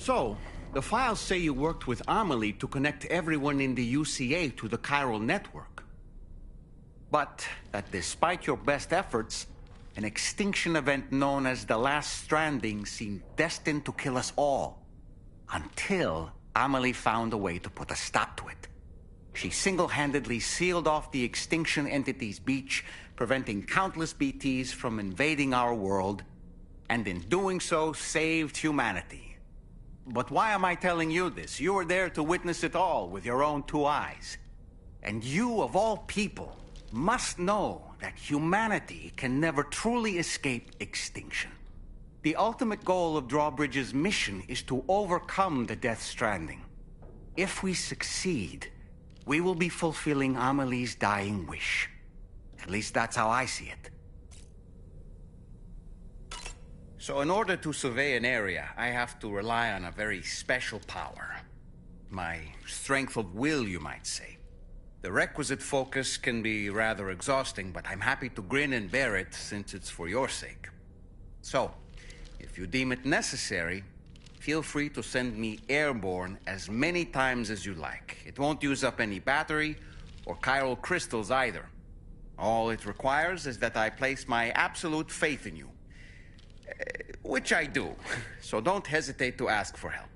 So, the files say you worked with Amelie to connect everyone in the UCA to the chiral network. But that despite your best efforts, an extinction event known as the Last Stranding seemed destined to kill us all. Until Amelie found a way to put a stop to it. She single-handedly sealed off the extinction entity's beach, preventing countless BTs from invading our world, and in doing so, saved humanity. But why am I telling you this? You were there to witness it all with your own two eyes. And you, of all people, must know that humanity can never truly escape extinction. The ultimate goal of Drawbridge's mission is to overcome the Death Stranding. If we succeed, we will be fulfilling Amelie's dying wish. At least that's how I see it. So in order to survey an area, I have to rely on a very special power. My strength of will, you might say. The requisite focus can be rather exhausting, but I'm happy to grin and bear it since it's for your sake. So, if you deem it necessary, feel free to send me airborne as many times as you like. It won't use up any battery or chiral crystals either. All it requires is that I place my absolute faith in you. Which I do, so don't hesitate to ask for help.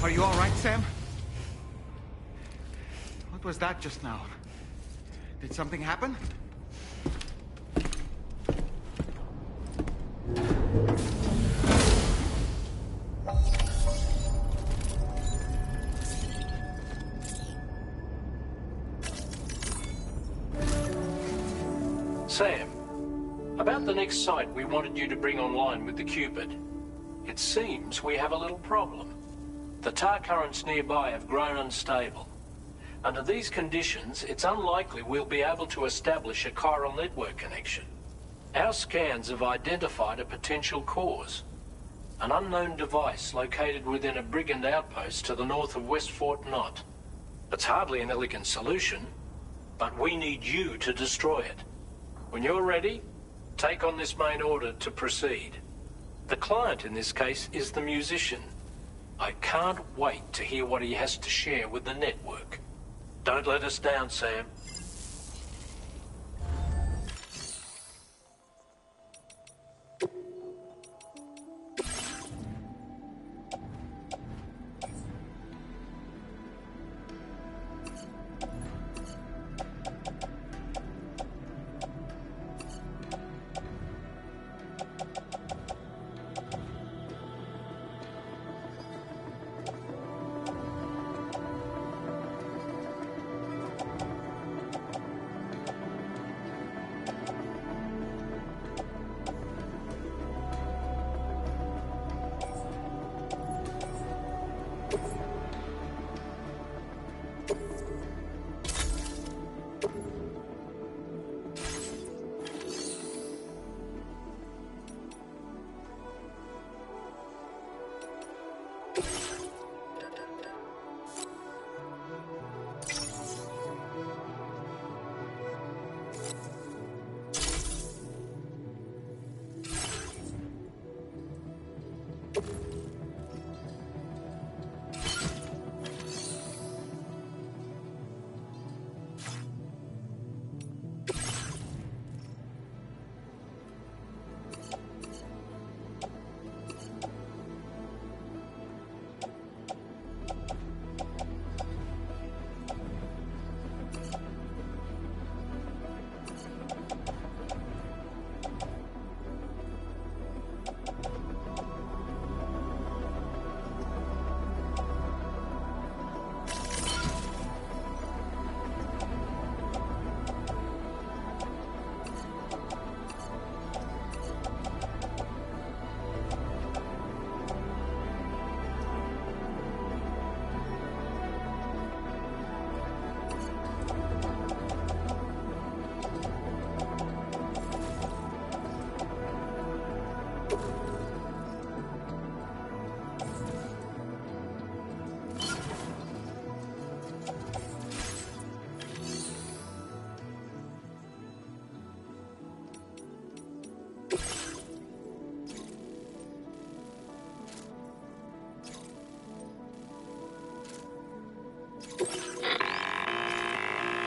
Are you all right, Sam? What was that just now? Did something happen? Sam, about the next site we wanted you to bring online with the Cupid. It seems we have a little problem. The tar currents nearby have grown unstable. Under these conditions, it's unlikely we'll be able to establish a chiral network connection. Our scans have identified a potential cause. An unknown device located within a brigand outpost to the north of West Fort Knott. It's hardly an elegant solution, but we need you to destroy it. When you're ready, take on this main order to proceed. The client in this case is the musician. I can't wait to hear what he has to share with the network. Don't let us down, Sam.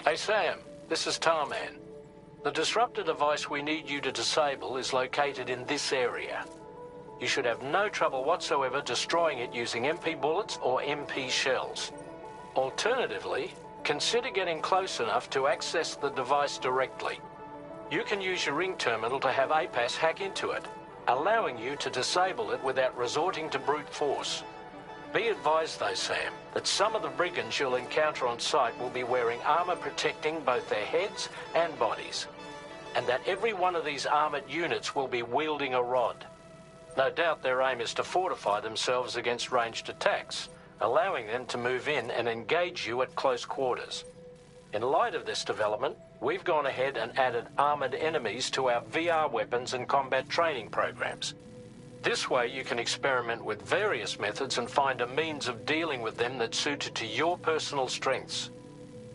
Hey Sam, this is Tarman. The disruptor device we need you to disable is located in this area. You should have no trouble whatsoever destroying it using MP bullets or MP shells. Alternatively, consider getting close enough to access the device directly. You can use your ring terminal to have APAS hack into it, allowing you to disable it without resorting to brute force. Be advised though, Sam, that some of the brigands you'll encounter on site will be wearing armor protecting both their heads and bodies, and that every one of these armored units will be wielding a rod. No doubt their aim is to fortify themselves against ranged attacks, allowing them to move in and engage you at close quarters. In light of this development, we've gone ahead and added armored enemies to our VR weapons and combat training programs. This way you can experiment with various methods and find a means of dealing with them that's suited to your personal strengths.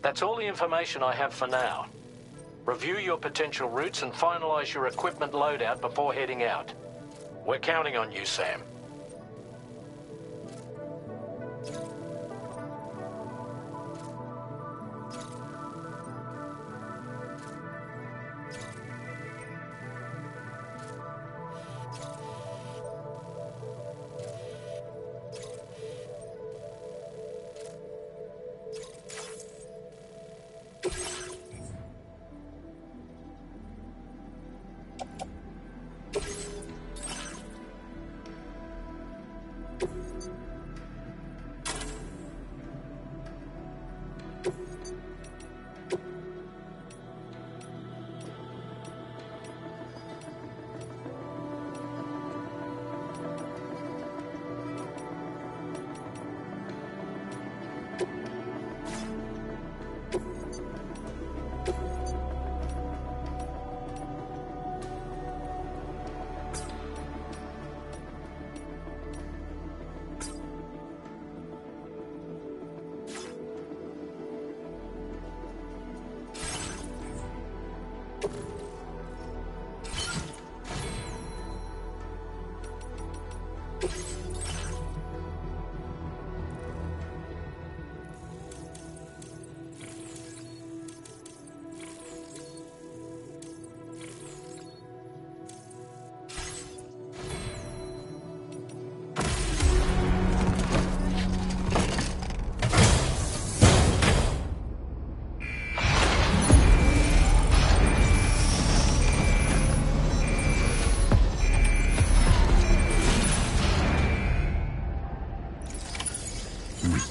That's all the information I have for now. Review your potential routes and finalize your equipment loadout before heading out. We're counting on you, Sam.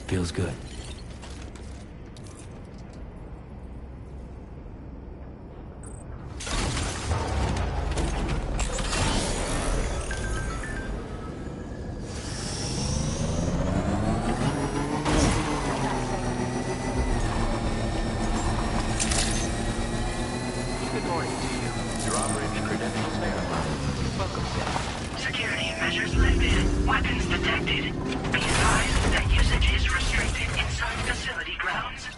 Feels good. Good morning to you. Your operating credentials verified. Welcome, Sam. Security measures lifted. Weapons detected. Be advised that usage is restricted inside facility grounds.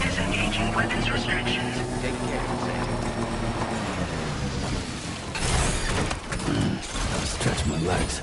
Disengaging weapons restrictions. Take care, Sam. Stretch my legs.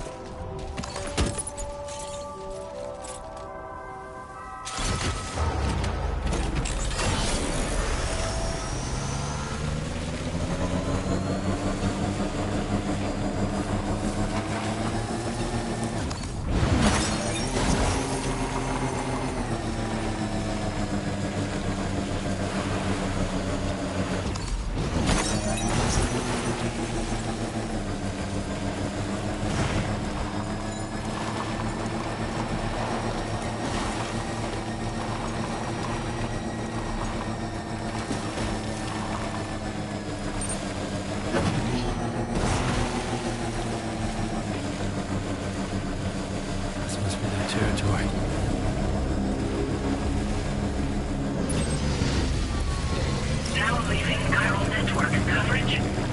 damage.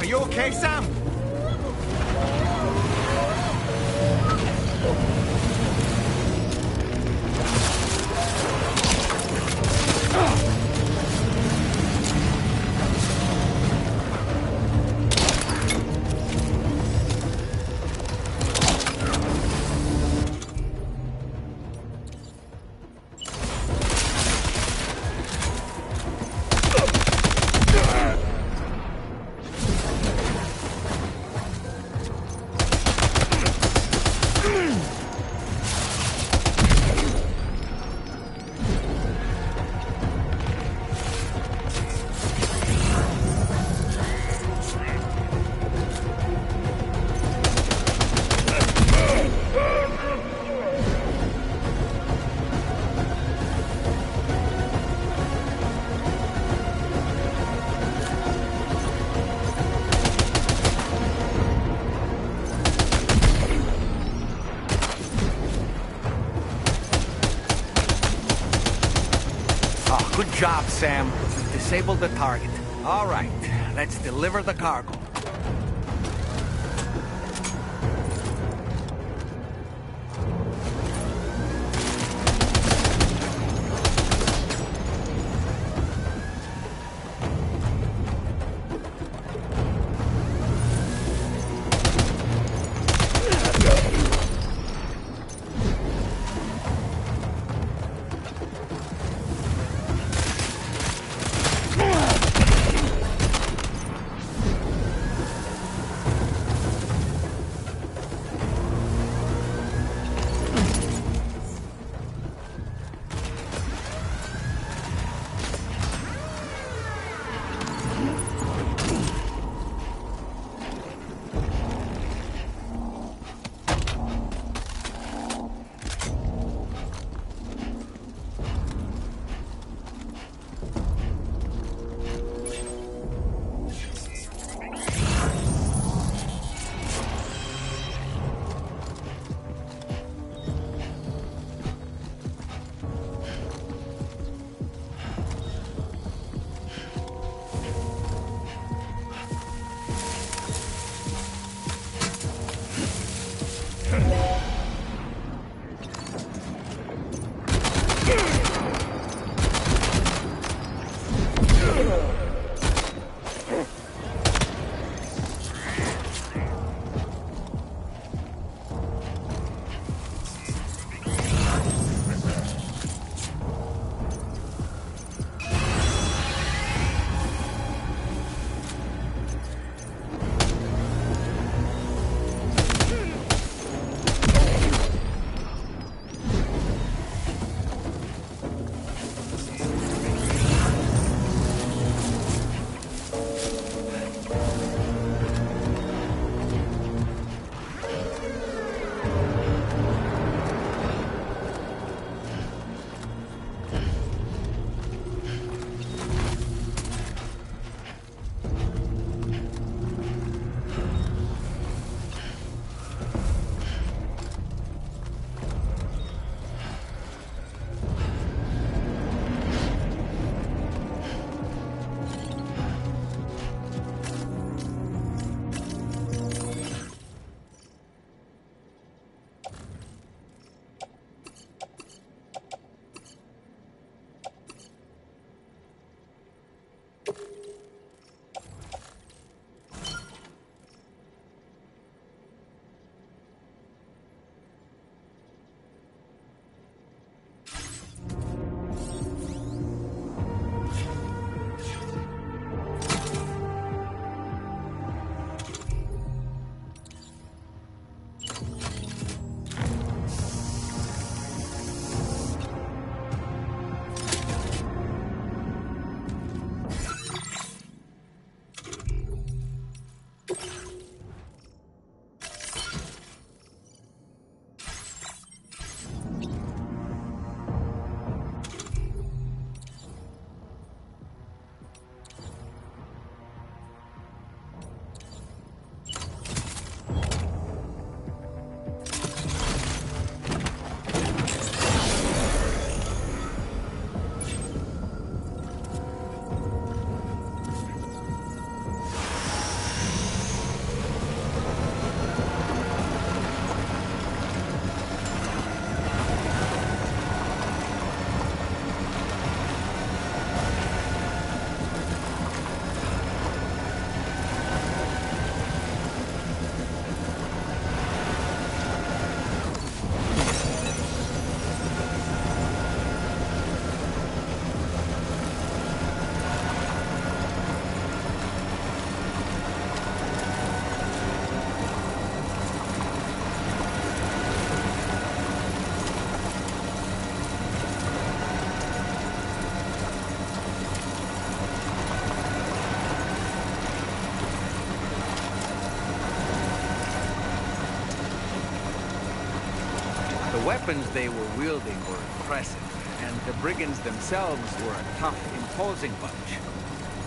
You okay, Sam? Oh, good job, Sam. You've disabled the target. All right, let's deliver the cargo. The weapons they were wielding were impressive, and the brigands themselves were a tough, imposing bunch.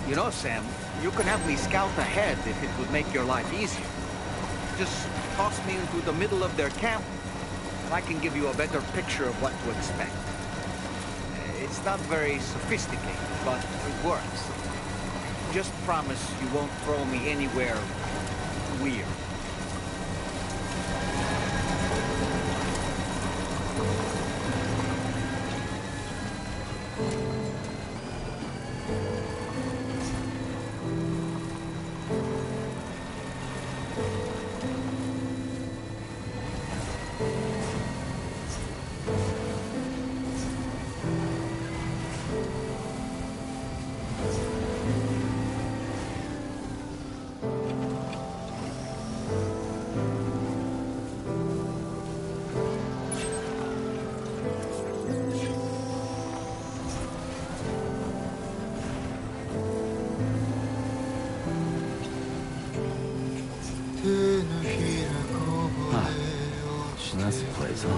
You know, Sam, you can have me scout ahead if it would make your life easier. Just toss me into the middle of their camp, and I can give you a better picture of what to expect. It's not very sophisticated, but it works. Just promise you won't throw me anywhere weird. So that's the place, huh?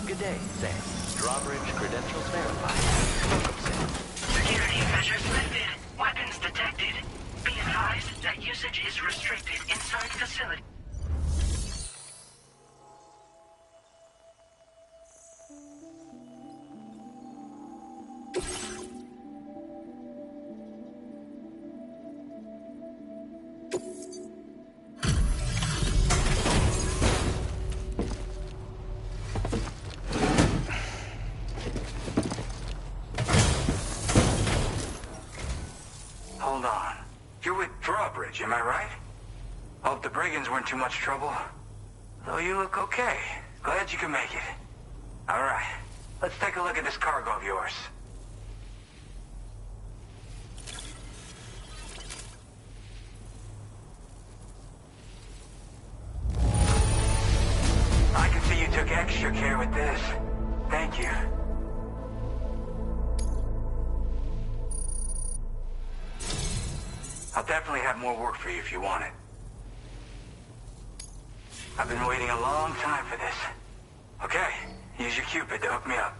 Good day, Sam. Drawbridge credentials verified. Welcome, Sam. Security measures lifted. Weapons detected. Be advised that usage is restricted inside facility. Hold on. You're with Drawbridge, am I right? Hope the brigands weren't too much trouble. Though you look okay. Glad you can make it. Alright, let's take a look at this cargo of yours. I can see you took extra care with this. Thank you. I'll definitely have more work for you if you want it. I've been waiting a long time for this. Okay, use your Cupid to hook me up.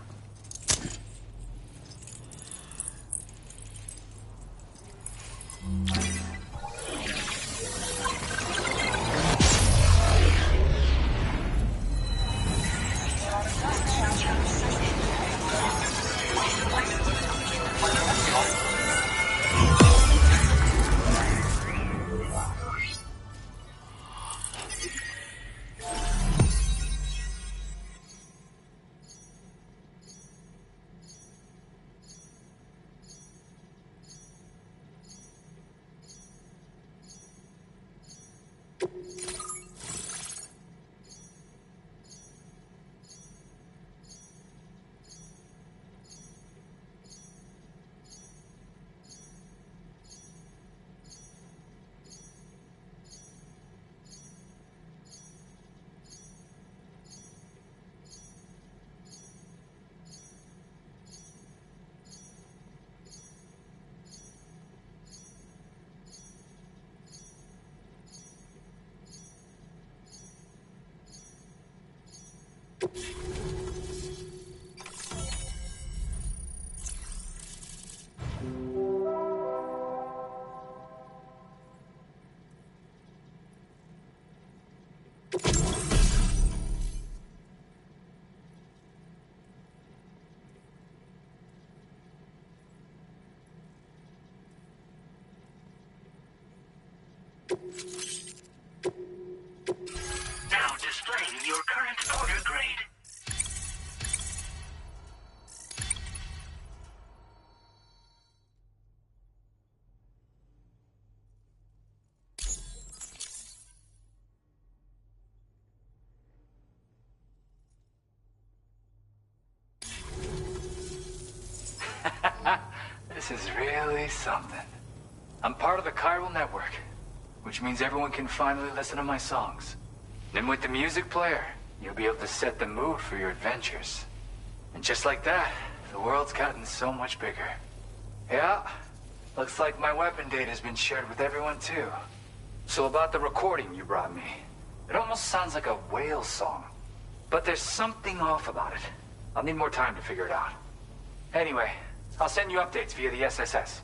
Now displaying your current order grade. This is really something. I'm part of the chiral network, which means everyone can finally listen to my songs. Then with the music player, you'll be able to set the mood for your adventures. And just like that, the world's gotten so much bigger. Yeah, looks like my weapon data has been shared with everyone too. So about the recording you brought me, it almost sounds like a whale song. But there's something off about it. I'll need more time to figure it out. Anyway, I'll send you updates via the SSS.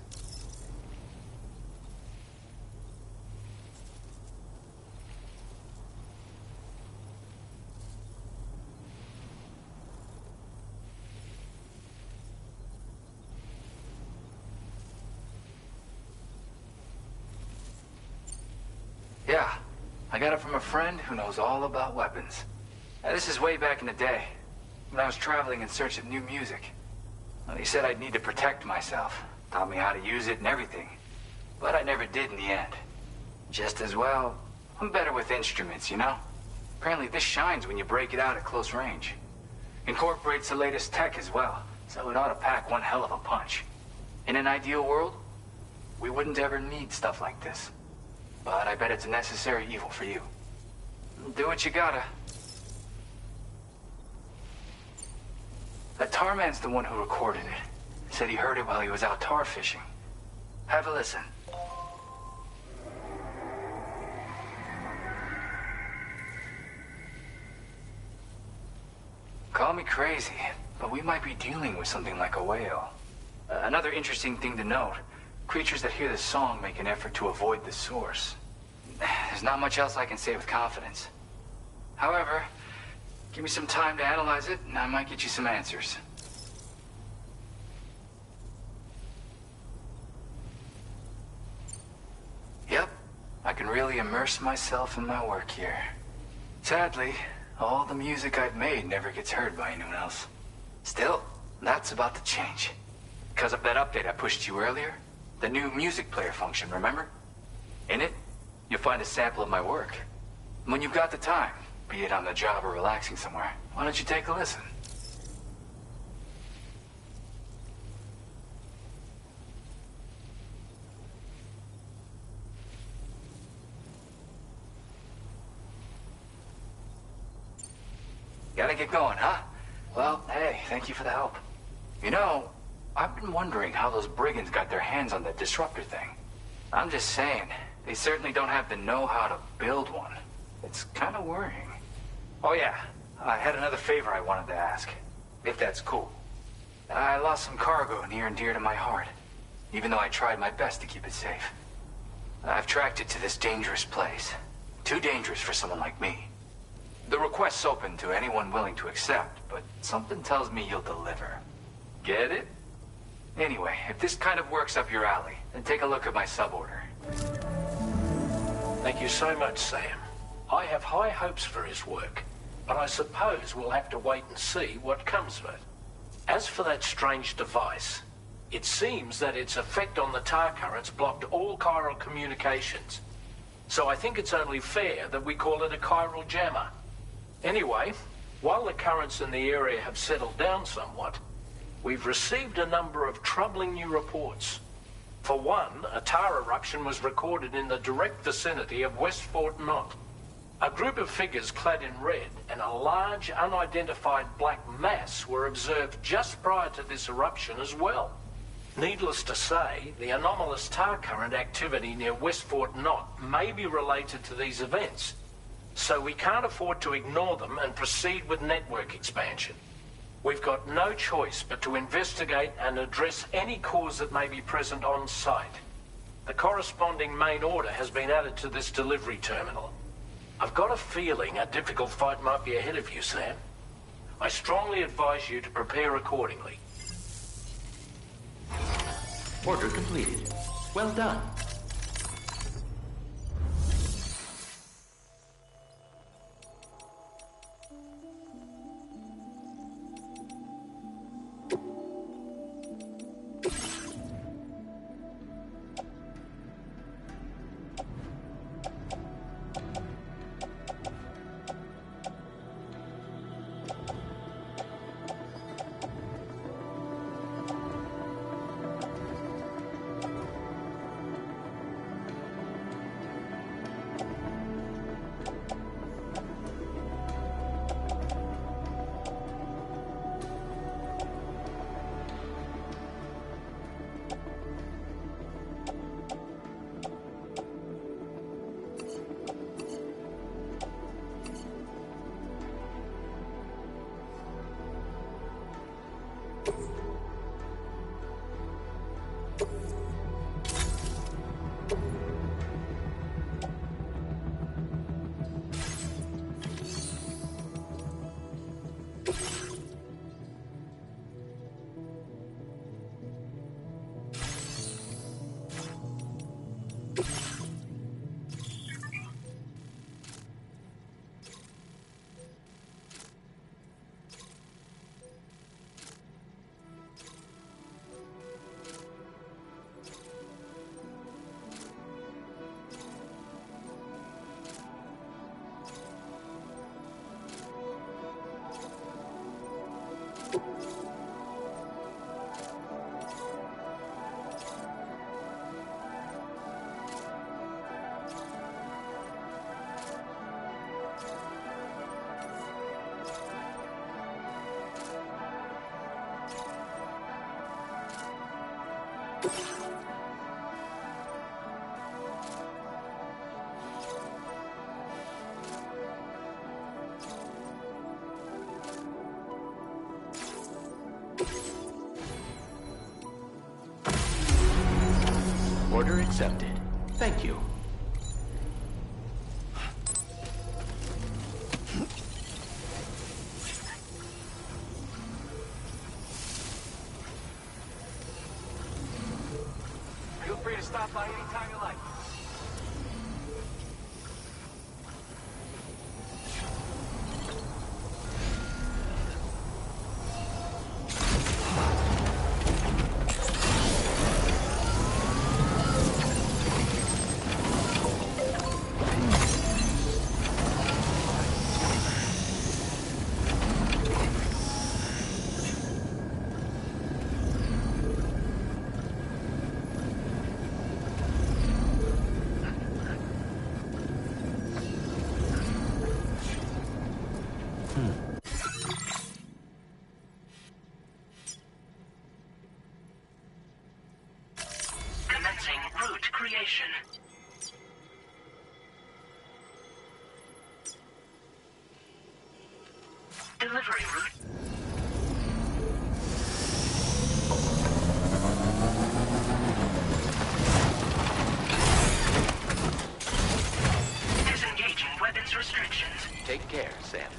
Yeah, I got it from a friend who knows all about weapons. Now, this is way back in the day, when I was traveling in search of new music. Well, he said I'd need to protect myself, taught me how to use it and everything. But I never did in the end. Just as well, I'm better with instruments, you know? Apparently this shines when you break it out at close range. Incorporates the latest tech as well, so it ought to pack one hell of a punch. In an ideal world, we wouldn't ever need stuff like this. But I bet it's a necessary evil for you. Do what you gotta. That tar man's the one who recorded it. Said he heard it while he was out tar fishing. Have a listen. Call me crazy, but we might be dealing with something like a whale. Another interesting thing to note, creatures that hear the song make an effort to avoid the source. There's not much else I can say with confidence. However, give me some time to analyze it, and I might get you some answers. Yep, I can really immerse myself in my work here. Sadly, all the music I've made never gets heard by anyone else. Still, that's about to change. Because of that update I pushed you earlier, the new music player function, remember? In it, you'll find a sample of my work. When you've got the time, be it on the job or relaxing somewhere, why don't you take a listen? Gotta get going, huh? Well, hey, thank you for the help. You know, I've been wondering how those brigands got their hands on that disruptor thing. I'm just saying, they certainly don't have the know-how to build one. It's kind of worrying. Oh yeah, I had another favor I wanted to ask, if that's cool. I lost some cargo near and dear to my heart, even though I tried my best to keep it safe. I've tracked it to this dangerous place. Too dangerous for someone like me. The request's open to anyone willing to accept, but something tells me you'll deliver. Get it? Anyway, if this kind of works up your alley, then take a look at my suborder. Thank you so much, Sam. I have high hopes for his work, but I suppose we'll have to wait and see what comes of it. As for that strange device, it seems that its effect on the tar currents blocked all chiral communications. So I think it's only fair that we call it a chiral jammer. Anyway, while the currents in the area have settled down somewhat, we've received a number of troubling new reports. For one, a tar eruption was recorded in the direct vicinity of West Fort Knot. A group of figures clad in red and a large unidentified black mass were observed just prior to this eruption as well. Needless to say, the anomalous tar current activity near West Fort Knot may be related to these events. So we can't afford to ignore them and proceed with network expansion. We've got no choice but to investigate and address any cause that may be present on site. The corresponding main order has been added to this delivery terminal. I've got a feeling a difficult fight might be ahead of you, Sam. I strongly advise you to prepare accordingly. Order completed. Well done. Order accepted. Thank you. Feel free to stop by anytime you like. Commencing route creation. Delivery route. Disengaging weapons restrictions. Take care, Sam.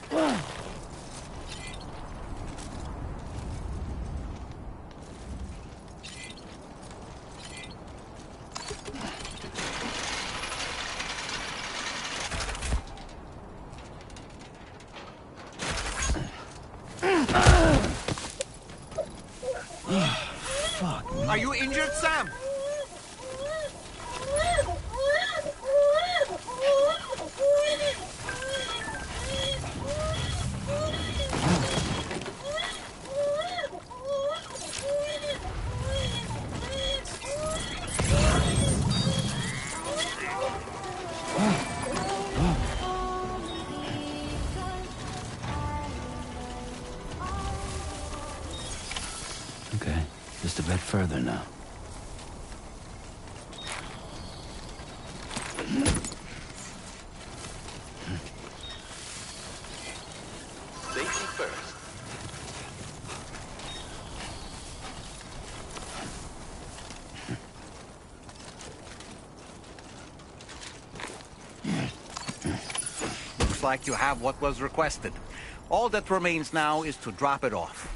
Are you injured, Sam? Okay, just a bit further now. Safety first. Looks like you have what was requested. All that remains now is to drop it off.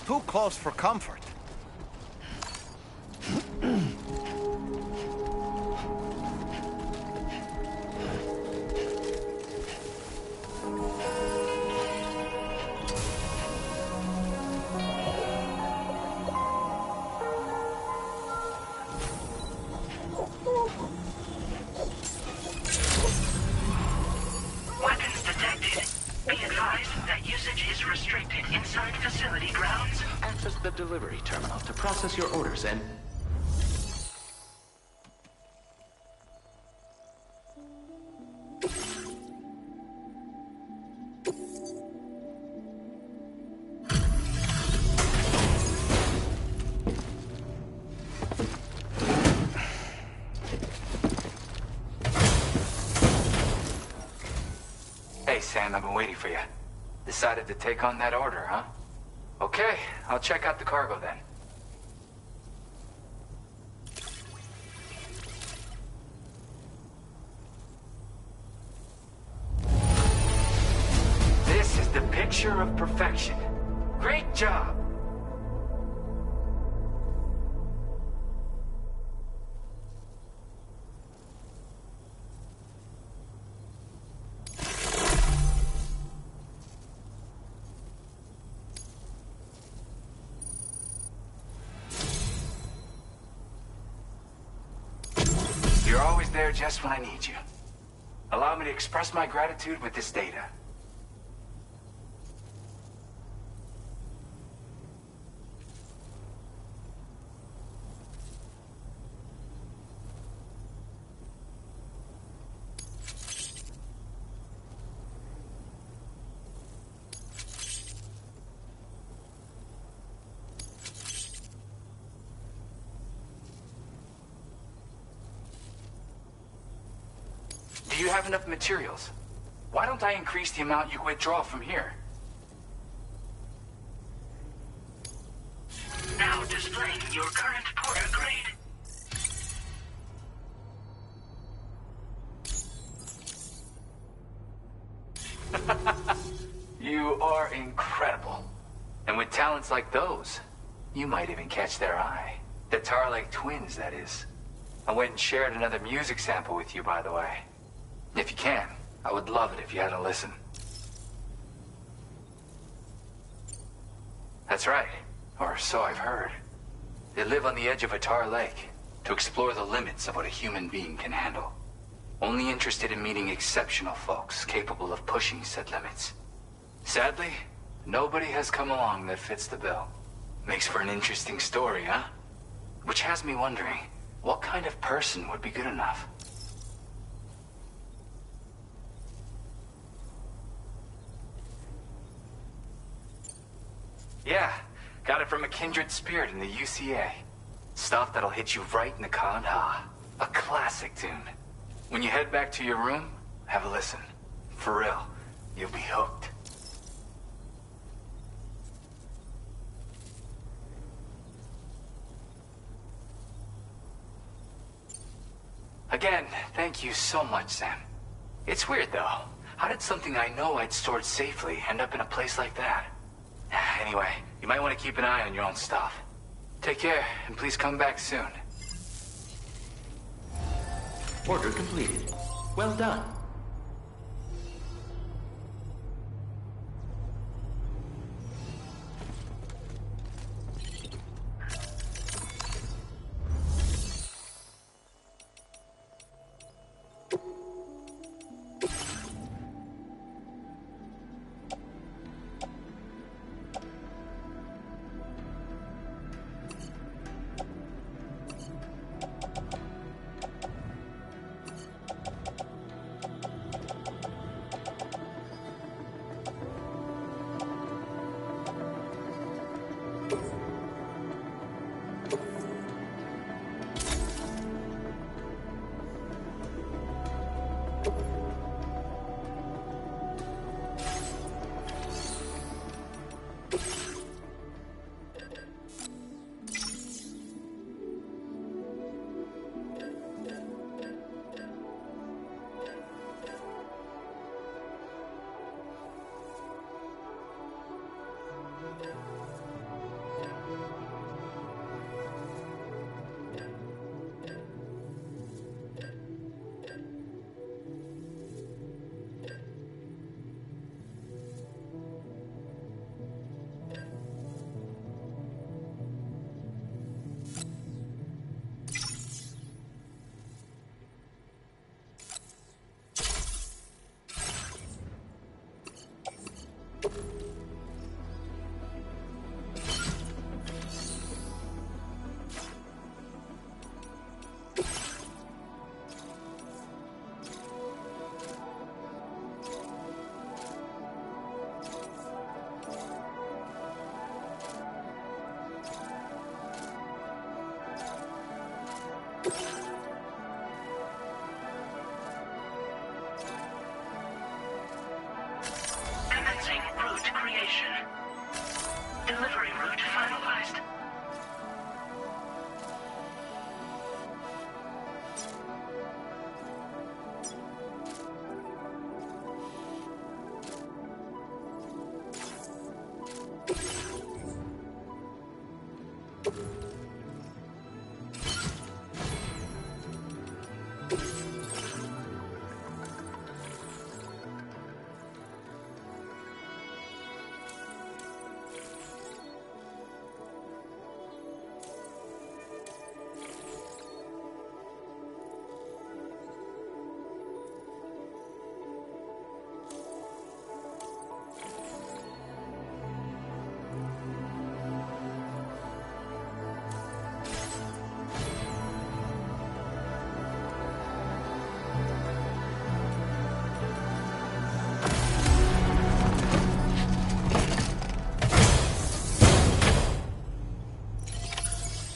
Too close for comfort. Weapons detected. Be advised that usage is restricted inside facility grounds. Access the delivery terminal to process your orders and... Hey, Sam, I've been waiting for you. Decided to take on that order, huh? Okay, I'll check out the cargo then. This is the picture of perfection. Great job! You're always there just when I need you. Allow me to express my gratitude with this data. Do you have enough materials? Why don't I increase the amount you withdraw from here? Now displaying your current Porter grade. You are incredible. And with talents like those, you might even catch their eye. The Tar Lake twins, that is. I went and shared another music sample with you, by the way. If you can, I would love it if you had a listen. That's right, or so I've heard. They live on the edge of a tar lake to explore the limits of what a human being can handle. Only interested in meeting exceptional folks capable of pushing said limits. Sadly, nobody has come along that fits the bill. Makes for an interesting story, huh? Which has me wondering, what kind of person would be good enough? Yeah, got it from a kindred spirit in the UCA. Stuff that'll hit you right in the Kandha. A classic tune. When you head back to your room, have a listen. For real, you'll be hooked. Again, thank you so much, Sam. It's weird, though. How did something I know I'd stored safely end up in a place like that? Anyway, you might want to keep an eye on your own stuff. Take care, and please come back soon. Order completed. Well done. Commencing route creation. Delivery route finalized.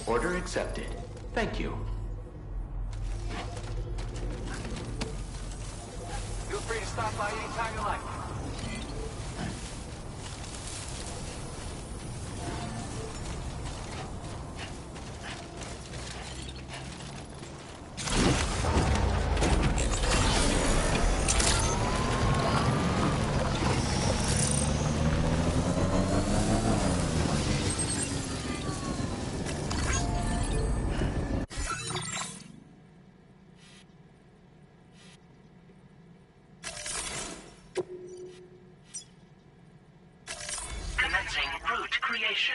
Order accepted. Thank you. stop by anytime you like. Commencing route creation.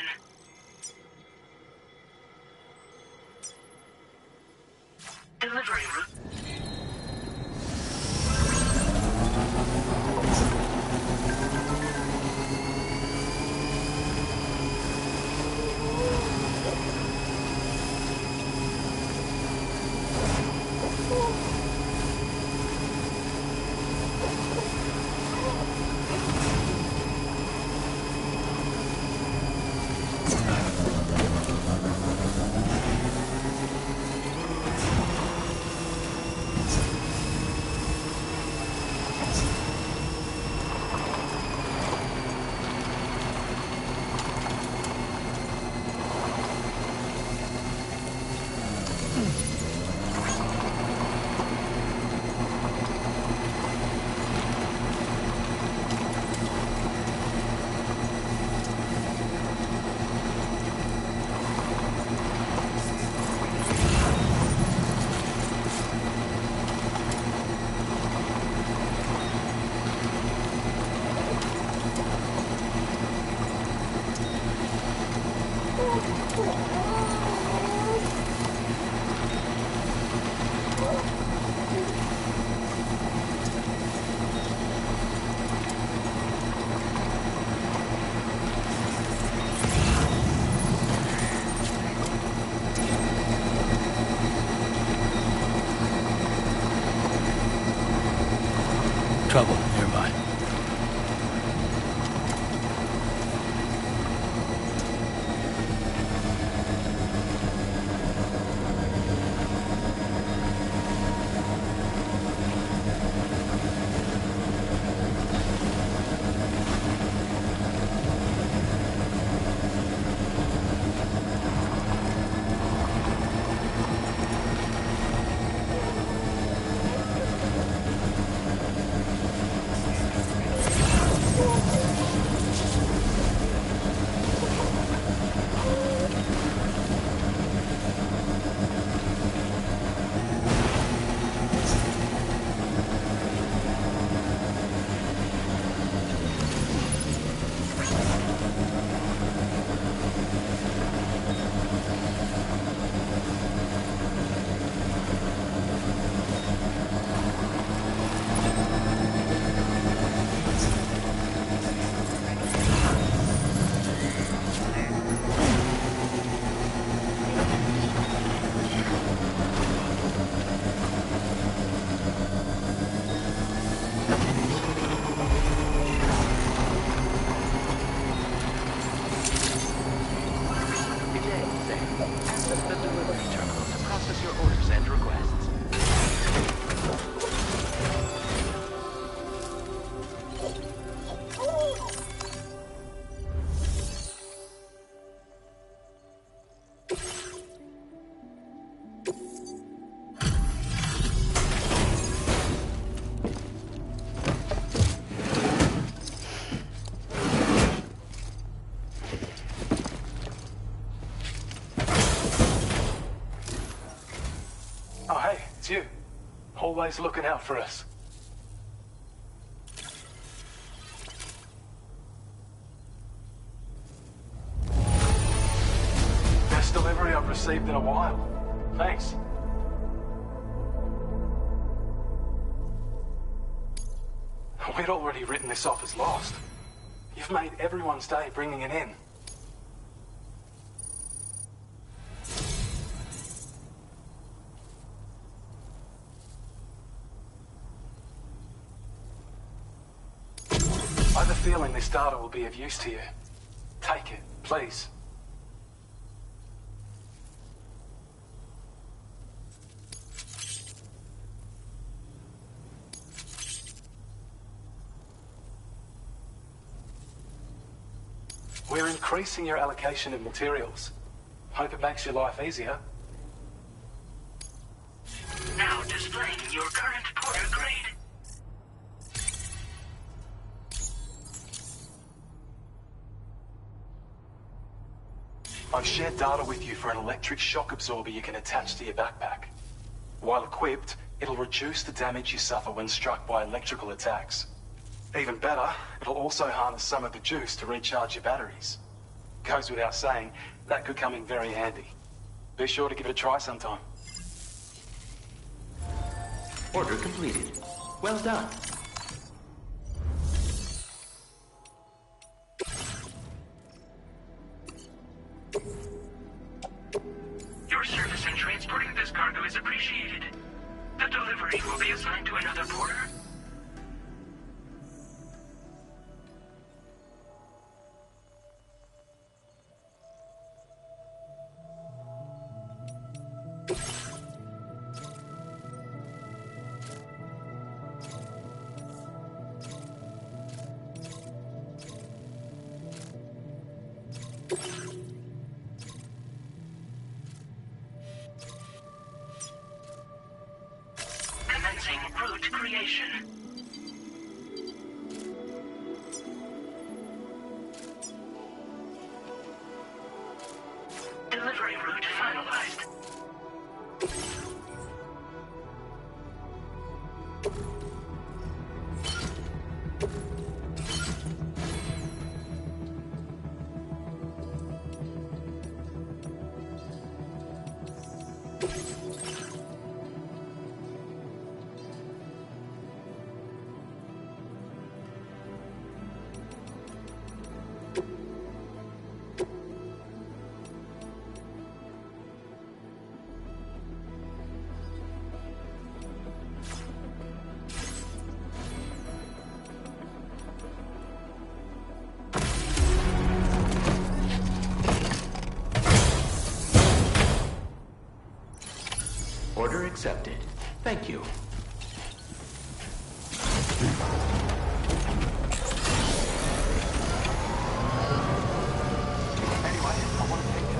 Delivery route. Trouble nearby. Oh, hey, it's you. Always looking out for us. Best delivery I've received in a while. Thanks. We'd already written this off as lost. You've made everyone's day bringing it in. I have a feeling this data will be of use to you. Take it, please. We're increasing your allocation of materials. Hope it makes your life easier. Now displaying your current porter grade. I've shared data with you for an electric shock absorber you can attach to your backpack. While equipped, it'll reduce the damage you suffer when struck by electrical attacks. Even better, it'll also harness some of the juice to recharge your batteries. Goes without saying, that could come in very handy. Be sure to give it a try sometime. Order completed. Well done. Your service in transporting this cargo is appreciated. The delivery will be assigned to another porter. Commencing route creation. Delivery route finalized. Order accepted. Thank you. Anyway, I want to thank you.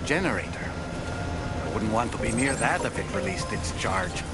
Generator. I wouldn't want to be near that if it released its charge.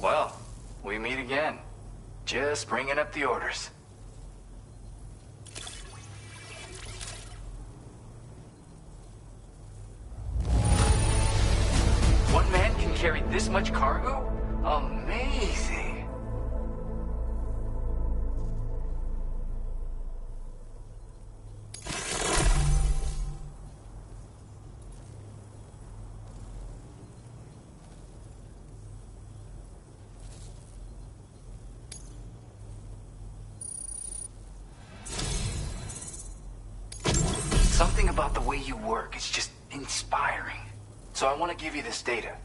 Well, we meet again. Just bringing up the orders. One man can carry this much cargo? Amazing. Something about the way you work is just inspiring. So I want to give you this data.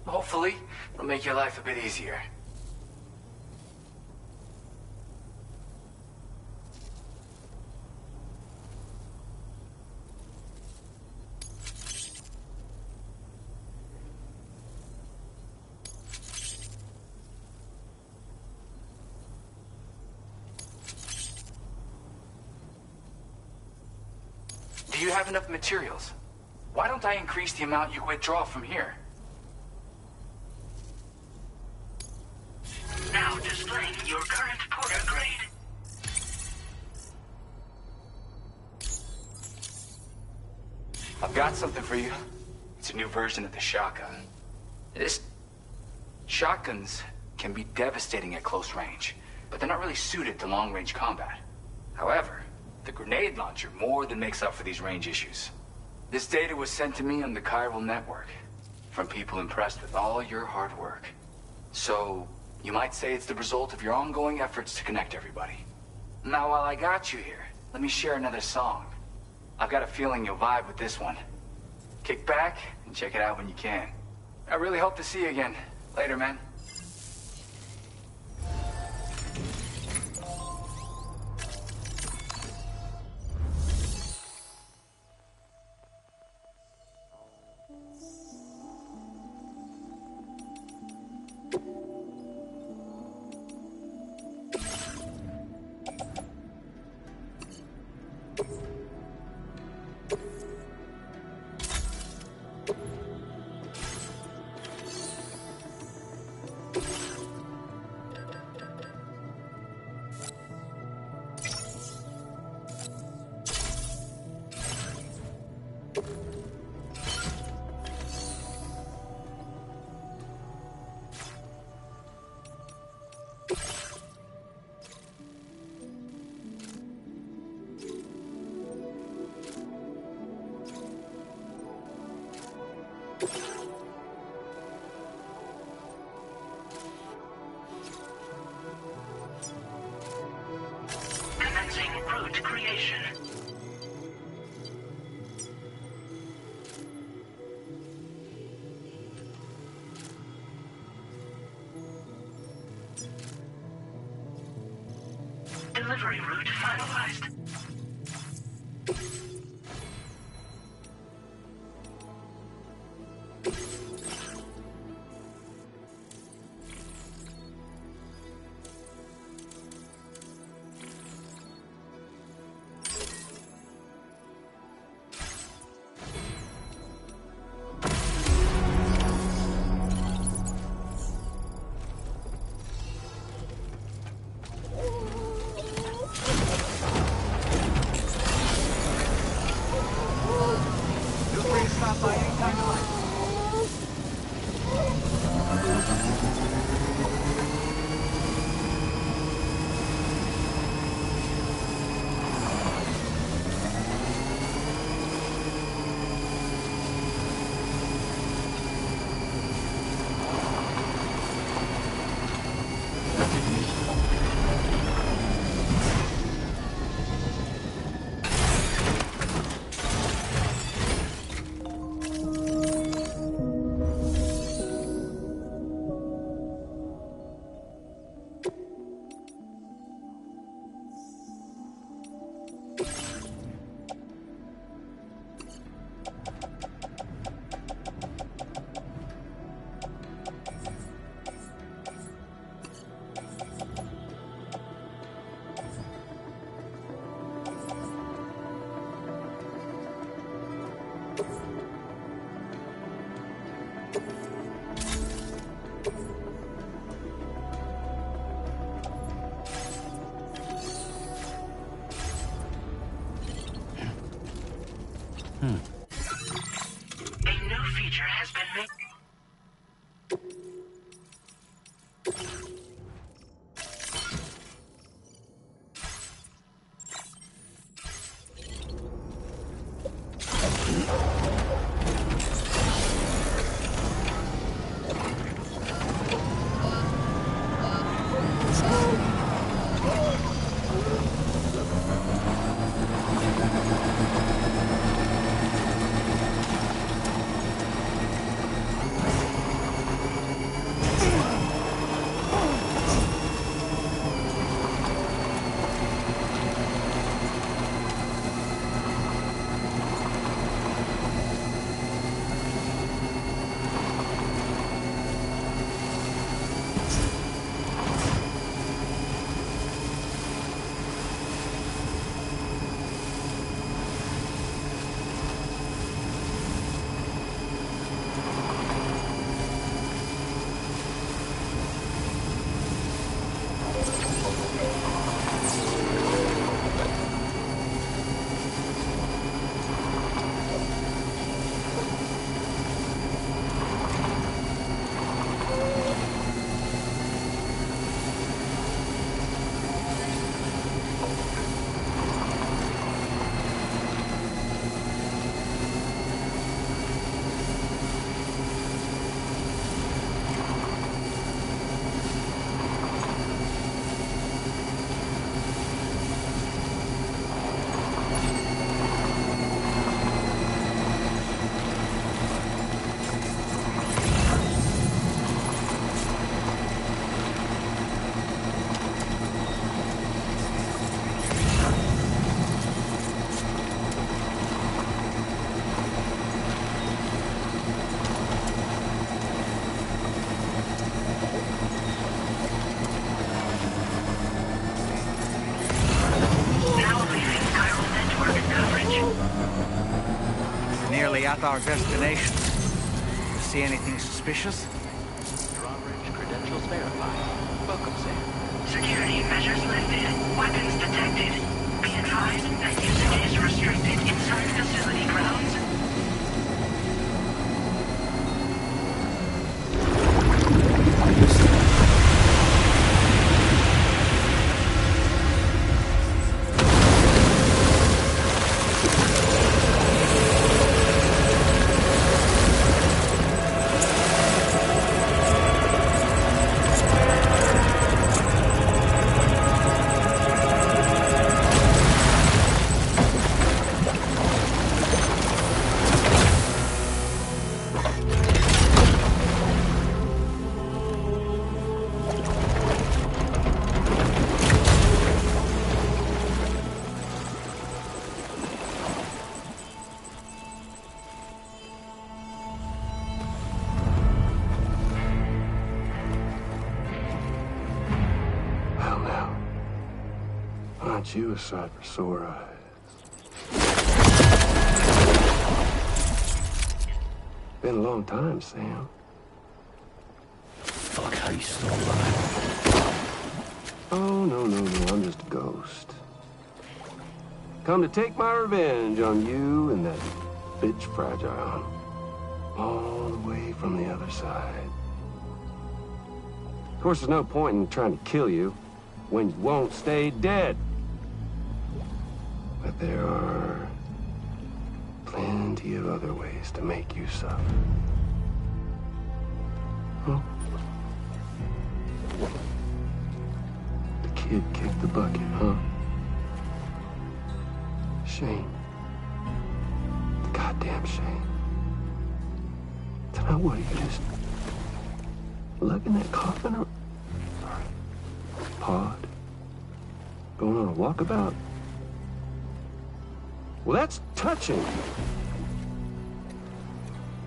Hopefully, it'll make your life a bit easier. Do you have enough materials? Why don't I increase the amount you withdraw from here? Now displaying your current Porter grade. I've got something for you. It's a new version of the shotgun. Shotguns can be devastating at close range, but they're not really suited to long-range combat. However, the grenade launcher more than makes up for these range issues. This data was sent to me on the chiral network from people impressed with all your hard work. So, you might say it's the result of your ongoing efforts to connect everybody. Now, while I got you here, let me share another song. I've got a feeling you'll vibe with this one. Kick back and check it out when you can. I really hope to see you again. Later, man. Commencing route creation. Delivery route finalized. at our destination. You see anything suspicious? Drawbridge credentials verified. Welcome, Sam. Security measures lifted. Weapons detected. Be advised that usage is restricted inside facility grounds. Aren't you a sight for sore eyes? Been a long time, Sam. Fuck, how you still alive? Oh, no, I'm just a ghost. Come to take my revenge on you and that bitch Fragile. All the way from the other side. Of course, there's no point in trying to kill you when you won't stay dead. But there are plenty of other ways to make you suffer. Huh? The kid kicked the bucket, huh? Shame. Goddamn shame. So now what, are you just lugging that coffin or pod? Going on a walkabout? Well, that's touching.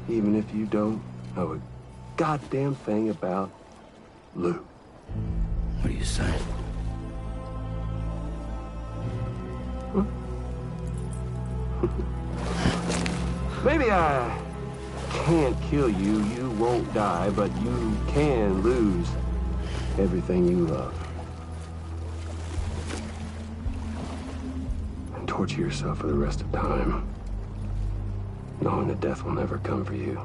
Even if you don't know a goddamn thing about Lou. What are you saying? Huh? Maybe I can't kill you, you won't die, but you can lose everything you love. And torture yourself for the rest of time, knowing that death will never come for you.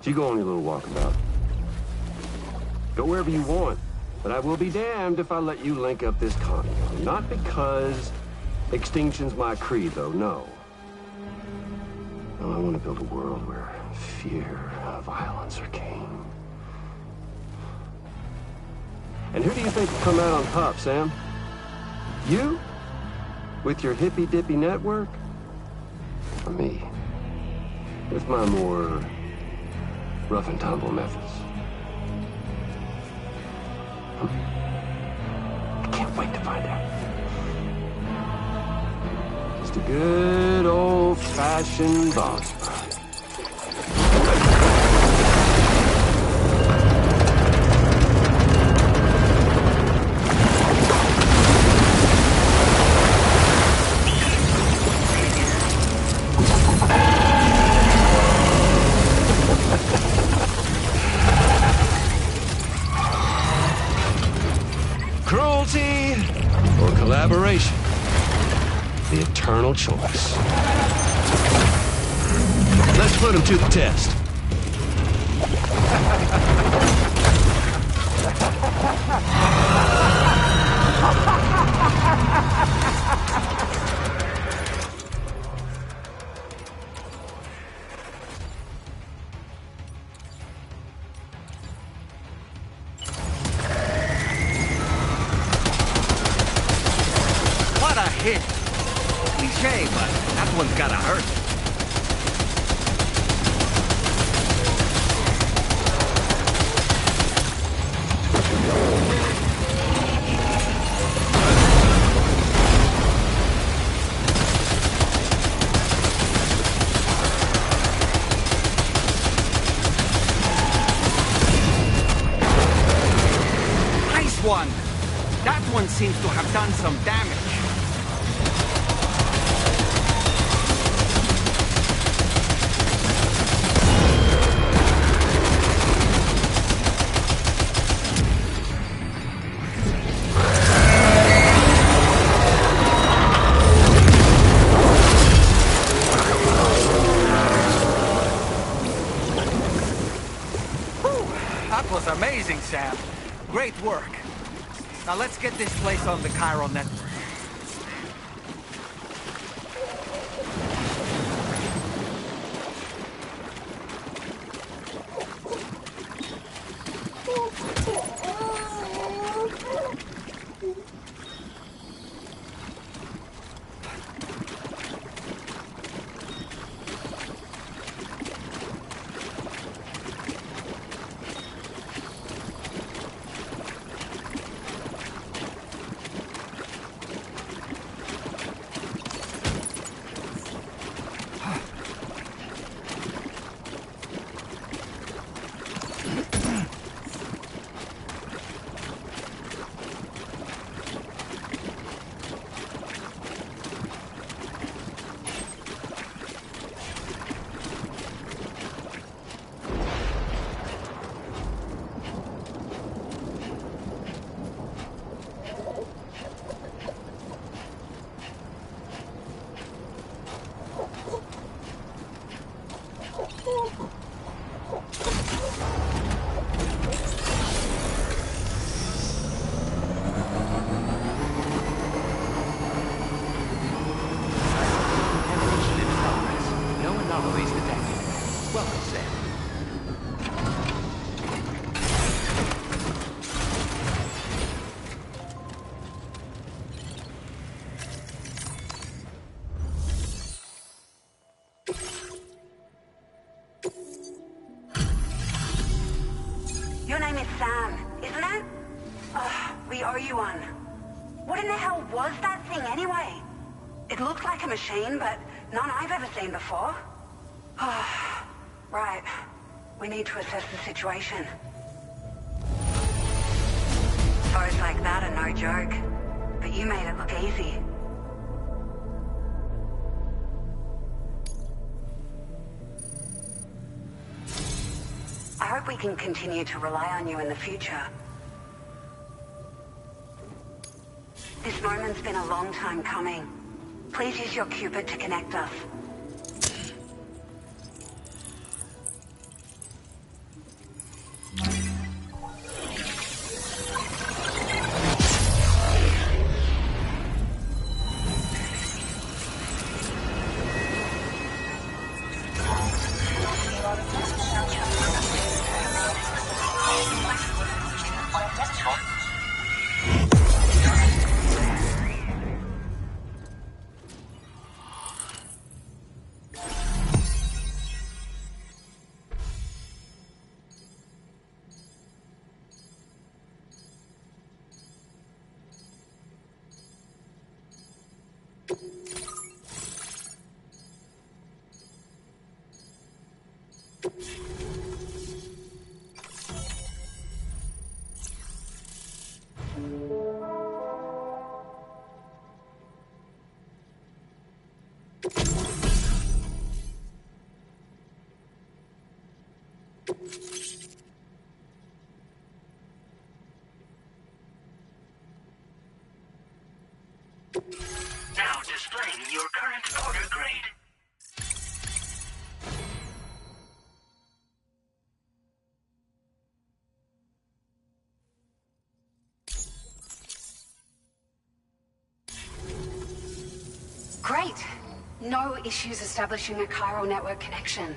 So you go on your little walkabout. Go wherever you want, but I will be damned if I let you link up this continent. Not because extinction's my creed, though, no. No, I want to build a world where fear and violence are king. And who do you think will come out on top, Sam? You? With your hippy-dippy network? Or me? With my more rough and tumble methods? I can't wait to find out. Just a good old-fashioned boss fight. Cruelty or collaboration? The eternal choice. Let's put him to the test. What a hit! Cliche, but that one's gotta hurt. Nice one! That one seems to have done some damage. That was amazing, Sam. Great work. Now let's get this place on the chiral network. Your name is Sam, isn't it? Oh, we owe you one. What in the hell was that thing anyway? It looked like a machine, but none I've ever seen before. Oh, right. We need to assess the situation. Foes like that are no joke, but you made it look easy. I hope we can continue to rely on you in the future. This moment's been a long time coming. Please use your Cupid to connect us. Now displaying your current order grade. Great. No issues establishing a chiral network connection.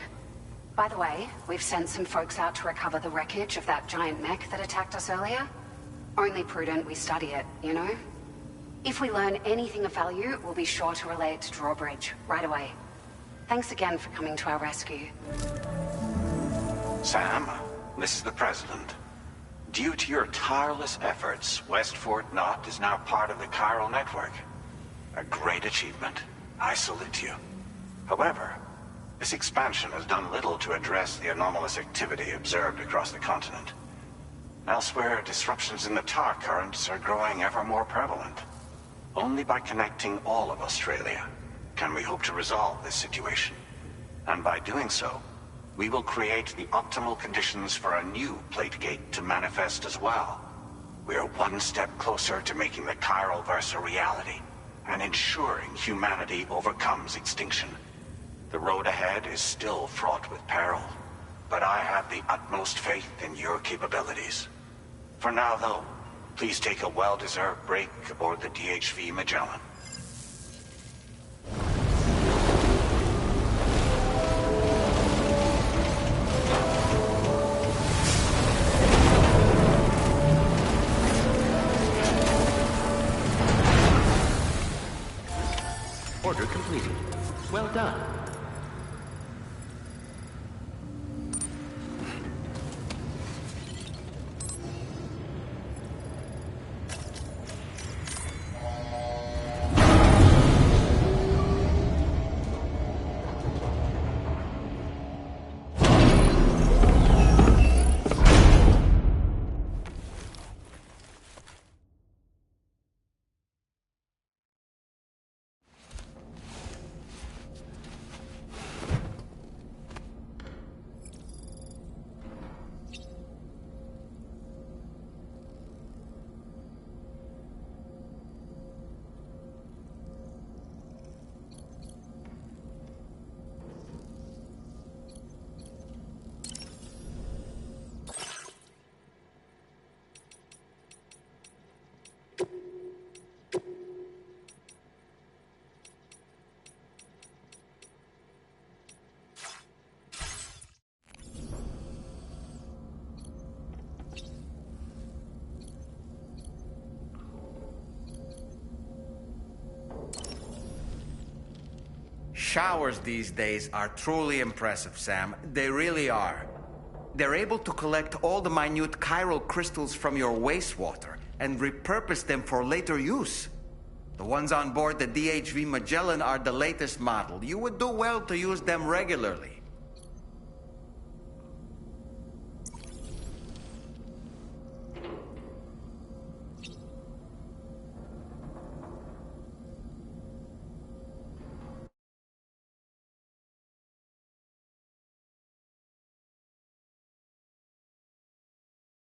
By the way, we've sent some folks out to recover the wreckage of that giant mech that attacked us earlier. Only prudent we study it, you know? If we learn anything of value, we'll be sure to relay it to Drawbridge right away. Thanks again for coming to our rescue. Sam, this is the President. Due to your tireless efforts, West Fort Knot is now part of the chiral network. A great achievement. I salute you. However, this expansion has done little to address the anomalous activity observed across the continent. Elsewhere, disruptions in the tar currents are growing ever more prevalent. Only by connecting all of Australia can we hope to resolve this situation. And by doing so, we will create the optimal conditions for a new Plategate to manifest as well. We are one step closer to making the chiral verse a reality, and ensuring humanity overcomes extinction. The road ahead is still fraught with peril, but I have the utmost faith in your capabilities. For now, though, please take a well-deserved break aboard the DHV Magellan. Order completed. Well done. Showers these days are truly impressive, Sam. They really are. They're able to collect all the minute chiral crystals from your wastewater and repurpose them for later use. The ones on board the DHV Magellan are the latest model. You would do well to use them regularly.